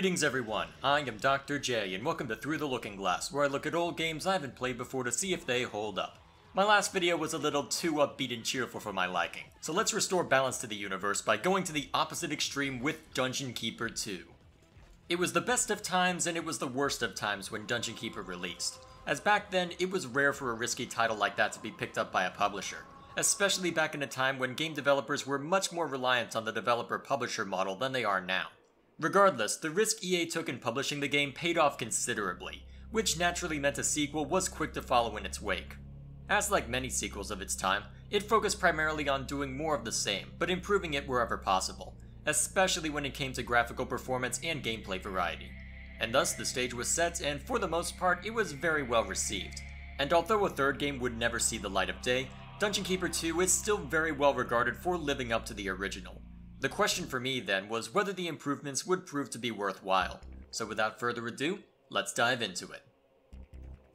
Greetings everyone, I am Dr. J and welcome to Through the Looking Glass, where I look at old games I haven't played before to see if they hold up. My last video was a little too upbeat and cheerful for my liking, so let's restore balance to the universe by going to the opposite extreme with Dungeon Keeper 2. It was the best of times and it was the worst of times when Dungeon Keeper released, as back then it was rare for a risky title like that to be picked up by a publisher, especially back in a time when game developers were much more reliant on the developer-publisher model than they are now. Regardless, the risk EA took in publishing the game paid off considerably, which naturally meant a sequel was quick to follow in its wake. As like many sequels of its time, it focused primarily on doing more of the same, but improving it wherever possible, especially when it came to graphical performance and gameplay variety. And thus, the stage was set, and for the most part, it was very well received. And although a third game would never see the light of day, Dungeon Keeper 2 is still very well regarded for living up to the original. The question for me then was whether the improvements would prove to be worthwhile, so without further ado, let's dive into it.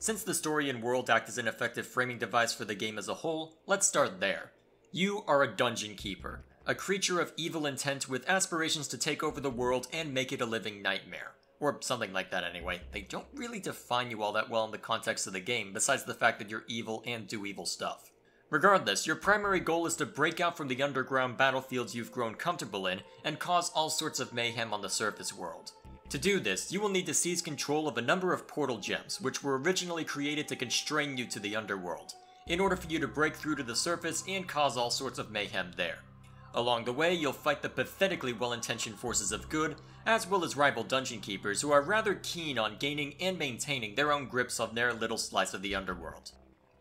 Since the story and world act as an effective framing device for the game as a whole, let's start there. You are a Dungeon Keeper, a creature of evil intent with aspirations to take over the world and make it a living nightmare. Or something like that anyway. They don't really define you all that well in the context of the game, besides the fact that you're evil and do evil stuff. Regardless, your primary goal is to break out from the underground battlefields you've grown comfortable in and cause all sorts of mayhem on the surface world. To do this, you will need to seize control of a number of portal gems, which were originally created to constrain you to the underworld, in order for you to break through to the surface and cause all sorts of mayhem there. Along the way, you'll fight the pathetically well-intentioned forces of good, as well as rival dungeon keepers who are rather keen on gaining and maintaining their own grips on their little slice of the underworld.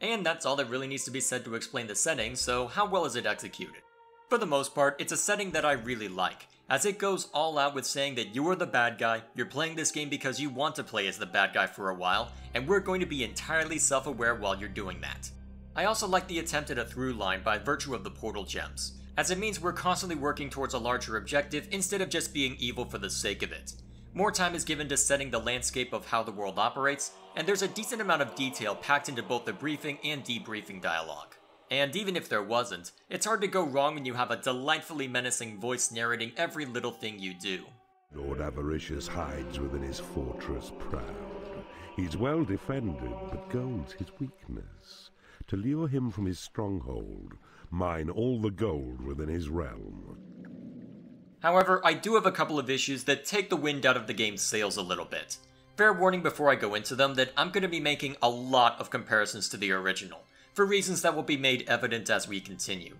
And that's all that really needs to be said to explain the setting, so how well is it executed? For the most part, it's a setting that I really like, as it goes all out with saying that you are the bad guy, you're playing this game because you want to play as the bad guy for a while, and we're going to be entirely self-aware while you're doing that. I also like the attempt at a through line by virtue of the portal gems, as it means we're constantly working towards a larger objective instead of just being evil for the sake of it. More time is given to setting the landscape of how the world operates, and there's a decent amount of detail packed into both the briefing and debriefing dialogue. And even if there wasn't, it's hard to go wrong when you have a delightfully menacing voice narrating every little thing you do. Lord Avaricious hides within his fortress proud. He's well defended, but gold's his weakness. To lure him from his stronghold, mine all the gold within his realm. However, I do have a couple of issues that take the wind out of the game's sails a little bit. Fair warning before I go into them that I'm going to be making a lot of comparisons to the original, for reasons that will be made evident as we continue.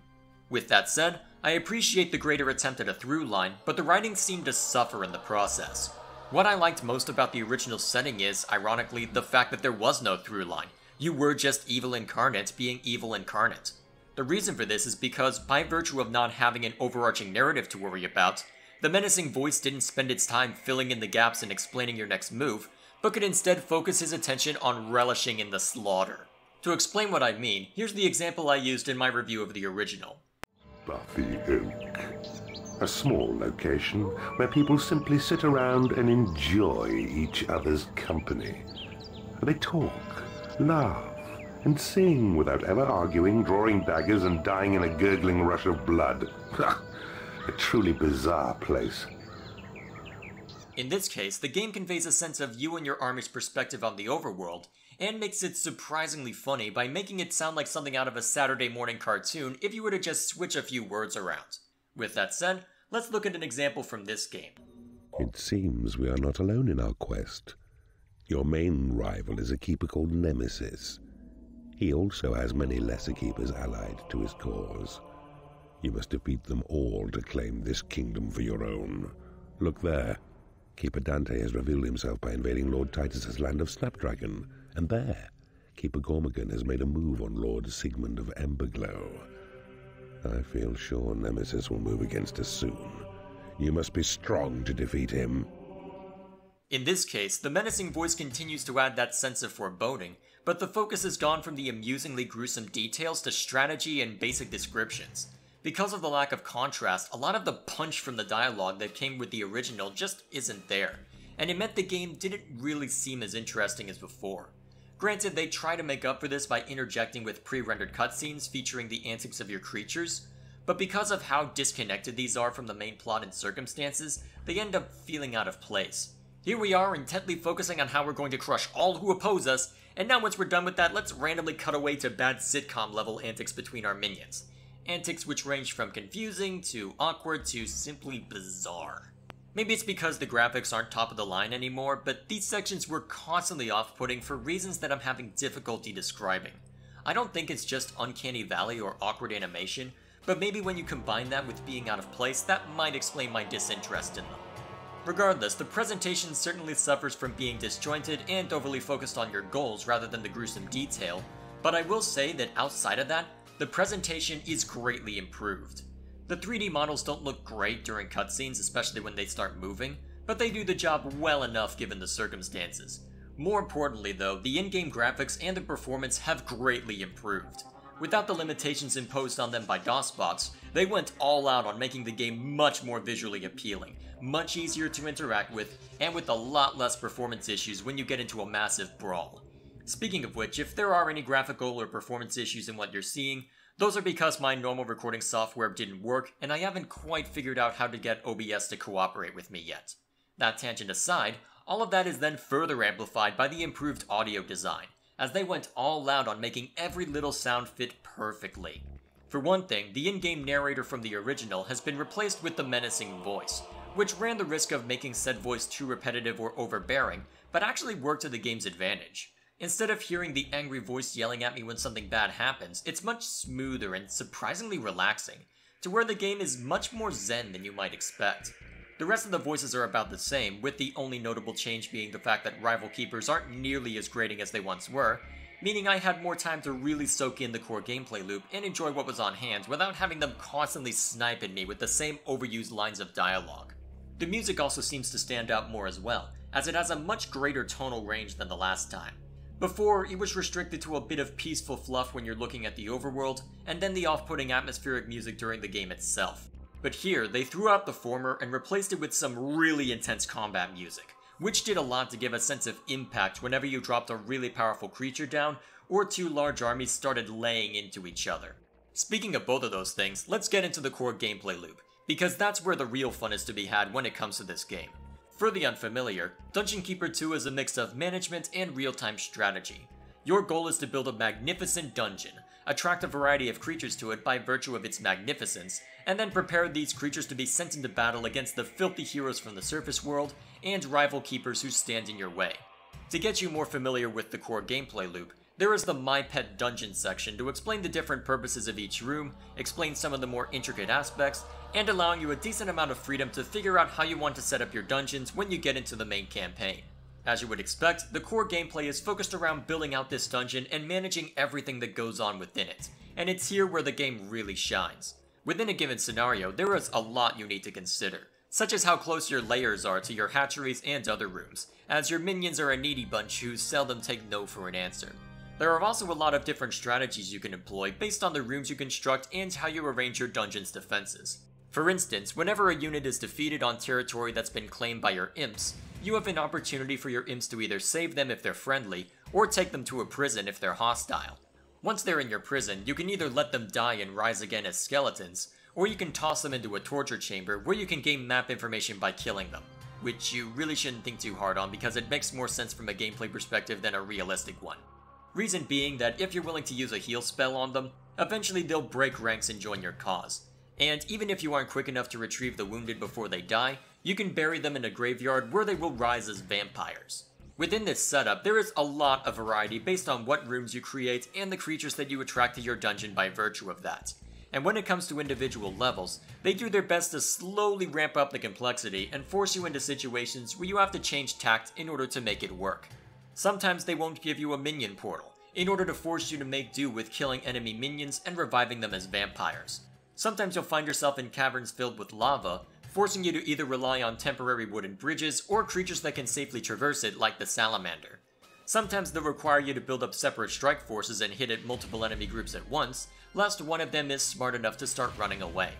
With that said, I appreciate the greater attempt at a through line, but the writing seemed to suffer in the process. What I liked most about the original setting is, ironically, the fact that there was no through line. You were just evil incarnate being evil incarnate. The reason for this is because, by virtue of not having an overarching narrative to worry about, the menacing voice didn't spend its time filling in the gaps and explaining your next move, but could instead focus his attention on relishing in the slaughter. To explain what I mean, here's the example I used in my review of the original. Buffy Oak. A small location where people simply sit around and enjoy each other's company. They talk, laugh, and sing without ever arguing, drawing daggers, and dying in a gurgling rush of blood. A truly bizarre place. In this case, the game conveys a sense of you and your army's perspective on the overworld, and makes it surprisingly funny by making it sound like something out of a Saturday morning cartoon if you were to just switch a few words around. With that said, let's look at an example from this game. It seems we are not alone in our quest. Your main rival is a keeper called Nemesis. He also has many lesser keepers allied to his cause. You must defeat them all to claim this kingdom for your own. Look there. Keeper Dante has revealed himself by invading Lord Titus's land of Snapdragon. And there, Keeper Gormagan has made a move on Lord Sigmund of Emberglow. I feel sure Nemesis will move against us soon. You must be strong to defeat him. In this case, the menacing voice continues to add that sense of foreboding, but the focus has gone from the amusingly gruesome details to strategy and basic descriptions. Because of the lack of contrast, a lot of the punch from the dialogue that came with the original just isn't there, and it meant the game didn't really seem as interesting as before. Granted, they try to make up for this by interjecting with pre-rendered cutscenes featuring the antics of your creatures, but because of how disconnected these are from the main plot and circumstances, they end up feeling out of place. Here we are intently focusing on how we're going to crush all who oppose us, and now once we're done with that, let's randomly cut away to bad sitcom level antics between our minions. Antics which range from confusing to awkward to simply bizarre. Maybe it's because the graphics aren't top of the line anymore, but these sections were constantly off-putting for reasons that I'm having difficulty describing. I don't think it's just uncanny valley or awkward animation, but maybe when you combine that with being out of place, that might explain my disinterest in them. Regardless, the presentation certainly suffers from being disjointed and overly focused on your goals rather than the gruesome detail, but I will say that outside of that, the presentation is greatly improved. The 3D models don't look great during cutscenes, especially when they start moving, but they do the job well enough given the circumstances. More importantly though, the in-game graphics and the performance have greatly improved. Without the limitations imposed on them by DOSBots, they went all out on making the game much more visually appealing, much easier to interact with, and with a lot less performance issues when you get into a massive brawl. Speaking of which, if there are any graphical or performance issues in what you're seeing, those are because my normal recording software didn't work, and I haven't quite figured out how to get OBS to cooperate with me yet. That tangent aside, all of that is then further amplified by the improved audio design, as they went all out on making every little sound fit perfectly. For one thing, the in-game narrator from the original has been replaced with the menacing voice, which ran the risk of making said voice too repetitive or overbearing, but actually worked to the game's advantage. Instead of hearing the angry voice yelling at me when something bad happens, it's much smoother and surprisingly relaxing, to where the game is much more zen than you might expect. The rest of the voices are about the same, with the only notable change being the fact that rival keepers aren't nearly as grating as they once were, meaning I had more time to really soak in the core gameplay loop and enjoy what was on hand without having them constantly snipe at me with the same overused lines of dialogue. The music also seems to stand out more as well, as it has a much greater tonal range than the last time. Before, it was restricted to a bit of peaceful fluff when you're looking at the overworld, and then the off-putting atmospheric music during the game itself. But here, they threw out the former and replaced it with some really intense combat music, which did a lot to give a sense of impact whenever you dropped a really powerful creature down, or two large armies started laying into each other. Speaking of both of those things, let's get into the core gameplay loop, because that's where the real fun is to be had when it comes to this game. For the unfamiliar, Dungeon Keeper 2 is a mix of management and real-time strategy. Your goal is to build a magnificent dungeon, attract a variety of creatures to it by virtue of its magnificence, and then prepare these creatures to be sent into battle against the filthy heroes from the surface world and rival keepers who stand in your way. To get you more familiar with the core gameplay loop, there is the My Pet Dungeon section to explain the different purposes of each room, explain some of the more intricate aspects, and allowing you a decent amount of freedom to figure out how you want to set up your dungeons when you get into the main campaign. As you would expect, the core gameplay is focused around building out this dungeon and managing everything that goes on within it, and it's here where the game really shines. Within a given scenario, there is a lot you need to consider, such as how close your layers are to your hatcheries and other rooms, as your minions are a needy bunch who seldom take no for an answer. There are also a lot of different strategies you can employ based on the rooms you construct and how you arrange your dungeon's defenses. For instance, whenever a unit is defeated on territory that's been claimed by your imps, you have an opportunity for your imps to either save them if they're friendly, or take them to a prison if they're hostile. Once they're in your prison, you can either let them die and rise again as skeletons, or you can toss them into a torture chamber where you can gain map information by killing them, which you really shouldn't think too hard on because it makes more sense from a gameplay perspective than a realistic one. Reason being that if you're willing to use a heal spell on them, eventually they'll break ranks and join your cause. And even if you aren't quick enough to retrieve the wounded before they die, you can bury them in a graveyard where they will rise as vampires. Within this setup, there is a lot of variety based on what rooms you create and the creatures that you attract to your dungeon by virtue of that. And when it comes to individual levels, they do their best to slowly ramp up the complexity and force you into situations where you have to change tact in order to make it work. Sometimes they won't give you a minion portal, in order to force you to make do with killing enemy minions and reviving them as vampires. Sometimes you'll find yourself in caverns filled with lava, forcing you to either rely on temporary wooden bridges or creatures that can safely traverse it like the salamander. Sometimes they'll require you to build up separate strike forces and hit at multiple enemy groups at once, lest one of them is smart enough to start running away.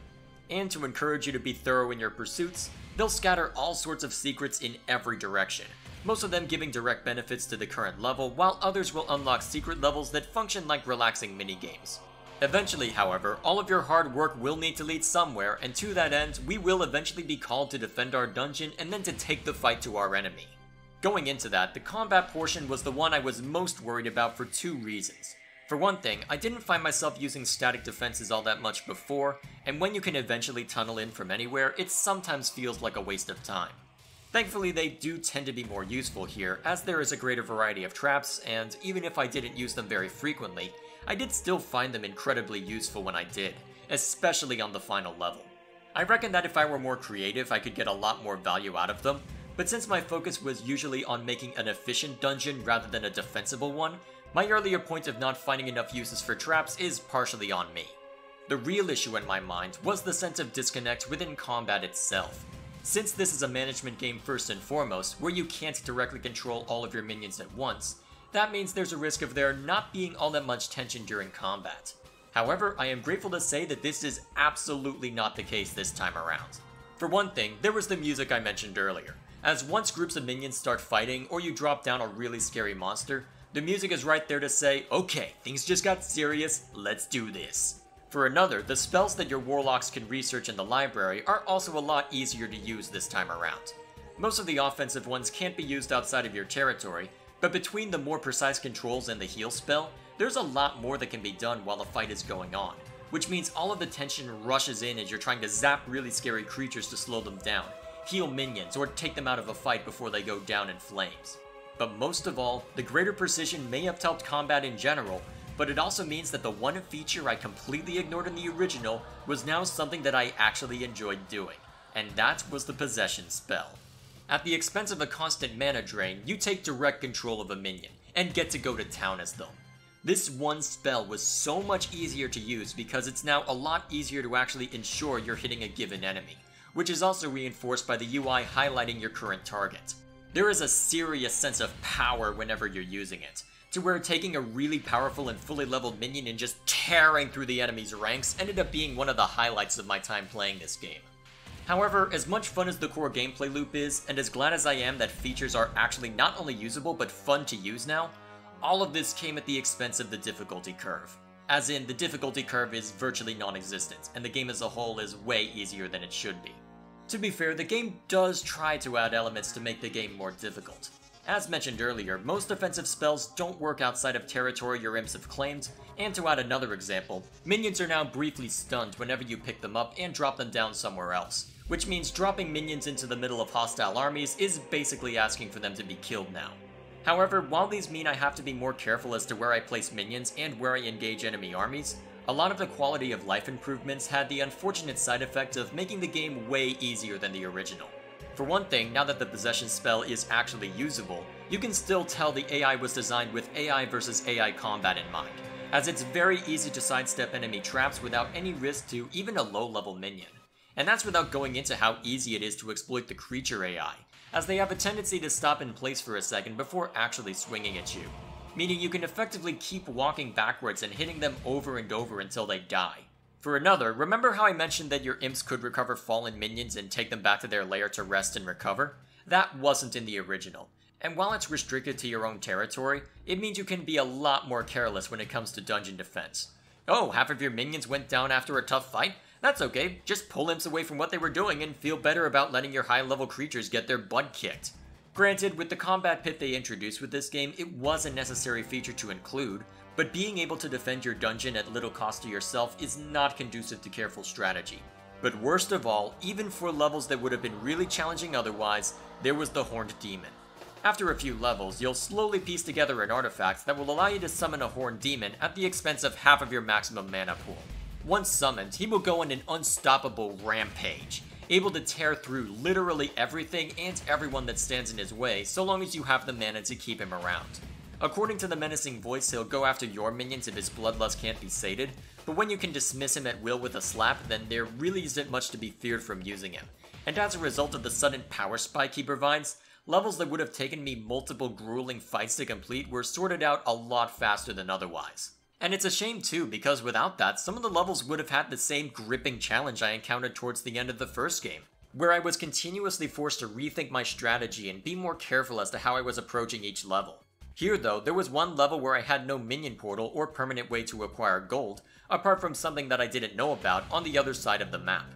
And to encourage you to be thorough in your pursuits, they'll scatter all sorts of secrets in every direction, most of them giving direct benefits to the current level, while others will unlock secret levels that function like relaxing minigames. Eventually, however, all of your hard work will need to lead somewhere, and to that end, we will eventually be called to defend our dungeon and then to take the fight to our enemy. Going into that, the combat portion was the one I was most worried about for two reasons. For one thing, I didn't find myself using static defenses all that much before, and when you can eventually tunnel in from anywhere, it sometimes feels like a waste of time. Thankfully, they do tend to be more useful here, as there is a greater variety of traps, and even if I didn't use them very frequently, I did still find them incredibly useful when I did, especially on the final level. I reckon that if I were more creative, I could get a lot more value out of them, but since my focus was usually on making an efficient dungeon rather than a defensible one, my earlier point of not finding enough uses for traps is partially on me. The real issue in my mind was the sense of disconnect within combat itself. Since this is a management game first and foremost, where you can't directly control all of your minions at once, that means there's a risk of there not being all that much tension during combat. However, I am grateful to say that this is absolutely not the case this time around. For one thing, there was the music I mentioned earlier, as once groups of minions start fighting or you drop down a really scary monster, the music is right there to say, okay, things just got serious, let's do this. For another, the spells that your warlocks can research in the library are also a lot easier to use this time around. Most of the offensive ones can't be used outside of your territory, but between the more precise controls and the heal spell, there's a lot more that can be done while the fight is going on, which means all of the tension rushes in as you're trying to zap really scary creatures to slow them down, heal minions, or take them out of a fight before they go down in flames. But most of all, the greater precision may have helped combat in general, but it also means that the one feature I completely ignored in the original was now something that I actually enjoyed doing, and that was the possession spell. At the expense of a constant mana drain, you take direct control of a minion, and get to go to town as them. This one spell was so much easier to use because it's now a lot easier to actually ensure you're hitting a given enemy, which is also reinforced by the UI highlighting your current target. There is a serious sense of power whenever you're using it, to where taking a really powerful and fully leveled minion and just tearing through the enemy's ranks ended up being one of the highlights of my time playing this game. However, as much fun as the core gameplay loop is, and as glad as I am that features are actually not only usable but fun to use now, all of this came at the expense of the difficulty curve. As in, the difficulty curve is virtually non-existent, and the game as a whole is way easier than it should be. To be fair, the game does try to add elements to make the game more difficult. As mentioned earlier, most offensive spells don't work outside of territory your imps have claimed, and to add another example, minions are now briefly stunned whenever you pick them up and drop them down somewhere else, which means dropping minions into the middle of hostile armies is basically asking for them to be killed now. However, while these mean I have to be more careful as to where I place minions and where I engage enemy armies, a lot of the quality of life improvements had the unfortunate side effect of making the game way easier than the original. For one thing, now that the possession spell is actually usable, you can still tell the AI was designed with AI versus AI combat in mind, as it's very easy to sidestep enemy traps without any risk to even a low-level minion. And that's without going into how easy it is to exploit the creature AI, as they have a tendency to stop in place for a second before actually swinging at you, meaning you can effectively keep walking backwards and hitting them over and over until they die. For another, remember how I mentioned that your imps could recover fallen minions and take them back to their lair to rest and recover? That wasn't in the original, and while it's restricted to your own territory, it means you can be a lot more careless when it comes to dungeon defense. Oh, half of your minions went down after a tough fight? That's okay, just pull imps away from what they were doing and feel better about letting your high-level creatures get their butt kicked. Granted, with the combat pit they introduced with this game, it was a necessary feature to include, but being able to defend your dungeon at little cost to yourself is not conducive to careful strategy. But worst of all, even for levels that would have been really challenging otherwise, there was the Horned Demon. After a few levels, you'll slowly piece together an artifact that will allow you to summon a Horned Demon at the expense of half of your maximum mana pool. Once summoned, he will go on an unstoppable rampage, able to tear through literally everything and everyone that stands in his way so long as you have the mana to keep him around. According to the menacing voice, he'll go after your minions if his bloodlust can't be sated, but when you can dismiss him at will with a slap, then there really isn't much to be feared from using him. And as a result of the sudden power spike he provides, levels that would have taken me multiple grueling fights to complete were sorted out a lot faster than otherwise. And it's a shame too, because without that, some of the levels would have had the same gripping challenge I encountered towards the end of the first game, where I was continuously forced to rethink my strategy and be more careful as to how I was approaching each level. Here though, there was one level where I had no minion portal or permanent way to acquire gold, apart from something that I didn't know about on the other side of the map.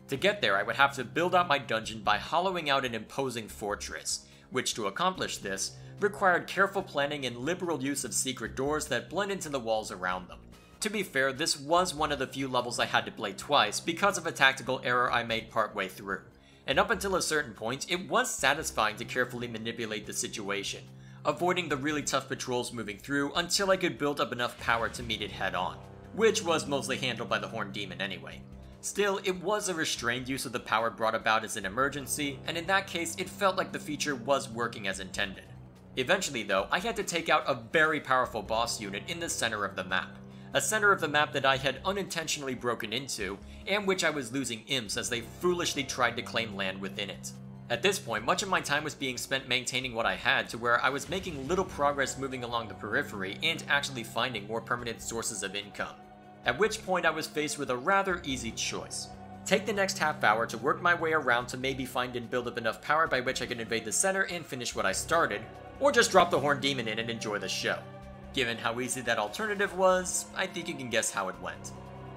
To get there, I would have to build out my dungeon by hollowing out an imposing fortress, which to accomplish this, required careful planning and liberal use of secret doors that blend into the walls around them. To be fair, this was one of the few levels I had to play twice because of a tactical error I made partway through, and up until a certain point, it was satisfying to carefully manipulate the situation, avoiding the really tough patrols moving through until I could build up enough power to meet it head on, which was mostly handled by the Horned Demon anyway. Still, it was a restrained use of the power brought about as an emergency, and in that case, it felt like the feature was working as intended. Eventually though, I had to take out a very powerful boss unit in the center of the map. A center of the map that I had unintentionally broken into, and which I was losing imps as they foolishly tried to claim land within it. At this point, much of my time was being spent maintaining what I had to where I was making little progress moving along the periphery and actually finding more permanent sources of income. At which point I was faced with a rather easy choice. Take the next half hour to work my way around to maybe find and build up enough power by which I can invade the center and finish what I started, or just drop the Horned Demon in and enjoy the show. Given how easy that alternative was, I think you can guess how it went.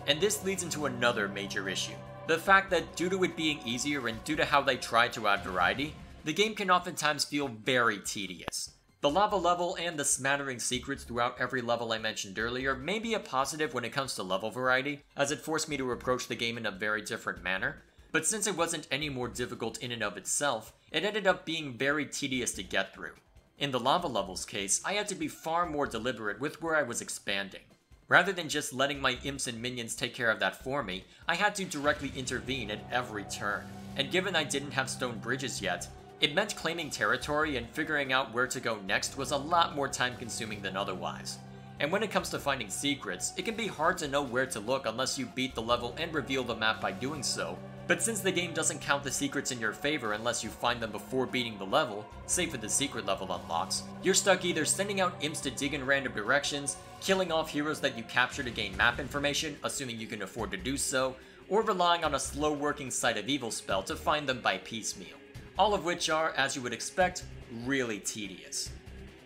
And this leads into another major issue. The fact that due to it being easier and due to how they try to add variety, the game can oftentimes feel very tedious. The lava level and the smattering secrets throughout every level I mentioned earlier may be a positive when it comes to level variety, as it forced me to approach the game in a very different manner, but since it wasn't any more difficult in and of itself, it ended up being very tedious to get through. In the lava level's case, I had to be far more deliberate with where I was expanding. Rather than just letting my imps and minions take care of that for me, I had to directly intervene at every turn, and given I didn't have stone bridges yet, it meant claiming territory and figuring out where to go next was a lot more time consuming than otherwise. And when it comes to finding secrets, it can be hard to know where to look unless you beat the level and reveal the map by doing so, but since the game doesn't count the secrets in your favor unless you find them before beating the level, save for the secret level unlocks, you're stuck either sending out imps to dig in random directions, killing off heroes that you capture to gain map information, assuming you can afford to do so, or relying on a slow-working Sight of Evil spell to find them by piecemeal. All of which are, as you would expect, really tedious.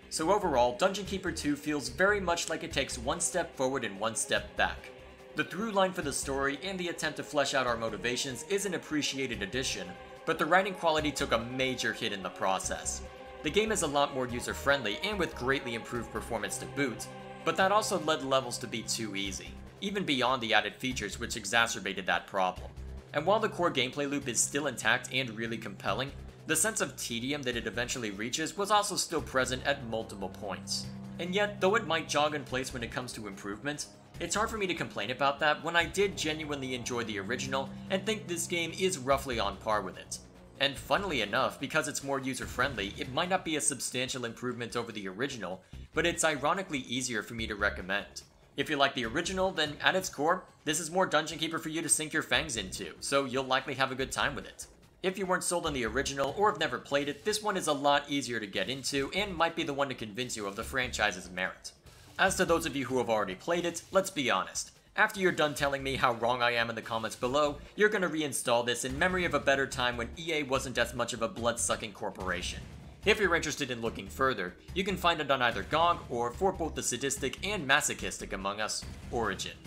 So overall, Dungeon Keeper 2 feels very much like it takes one step forward and one step back. The through line for the story and the attempt to flesh out our motivations is an appreciated addition, but the writing quality took a major hit in the process. The game is a lot more user-friendly and with greatly improved performance to boot, but that also led levels to be too easy, even beyond the added features which exacerbated that problem. And while the core gameplay loop is still intact and really compelling, the sense of tedium that it eventually reaches was also still present at multiple points. And yet, though it might jog in place when it comes to improvement, it's hard for me to complain about that when I did genuinely enjoy the original and think this game is roughly on par with it. And funnily enough, because it's more user-friendly, it might not be a substantial improvement over the original, but it's ironically easier for me to recommend. If you like the original, then at its core, this is more Dungeon Keeper for you to sink your fangs into, so you'll likely have a good time with it. If you weren't sold on the original or have never played it, this one is a lot easier to get into and might be the one to convince you of the franchise's merit. As to those of you who have already played it, let's be honest. After you're done telling me how wrong I am in the comments below, you're gonna reinstall this in memory of a better time when EA wasn't as much of a blood-sucking corporation. If you're interested in looking further, you can find it on either GOG or, for both the sadistic and masochistic among us, Origin.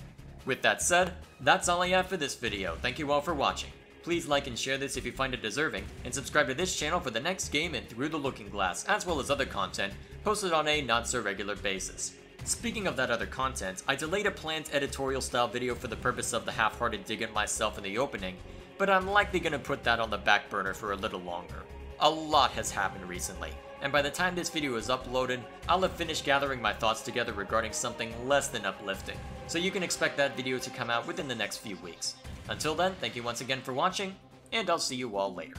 With that said, that's all I have for this video. Thank you all for watching. Please like and share this if you find it deserving, and subscribe to this channel for the next game in Through the Looking Glass, as well as other content posted on a not-so-regular basis. Speaking of that other content, I delayed a planned editorial-style video for the purpose of the half-hearted dig at myself in the opening, but I'm likely gonna put that on the back burner for a little longer. A lot has happened recently, and by the time this video is uploaded, I'll have finished gathering my thoughts together regarding something less than uplifting, so you can expect that video to come out within the next few weeks. Until then, thank you once again for watching, and I'll see you all later.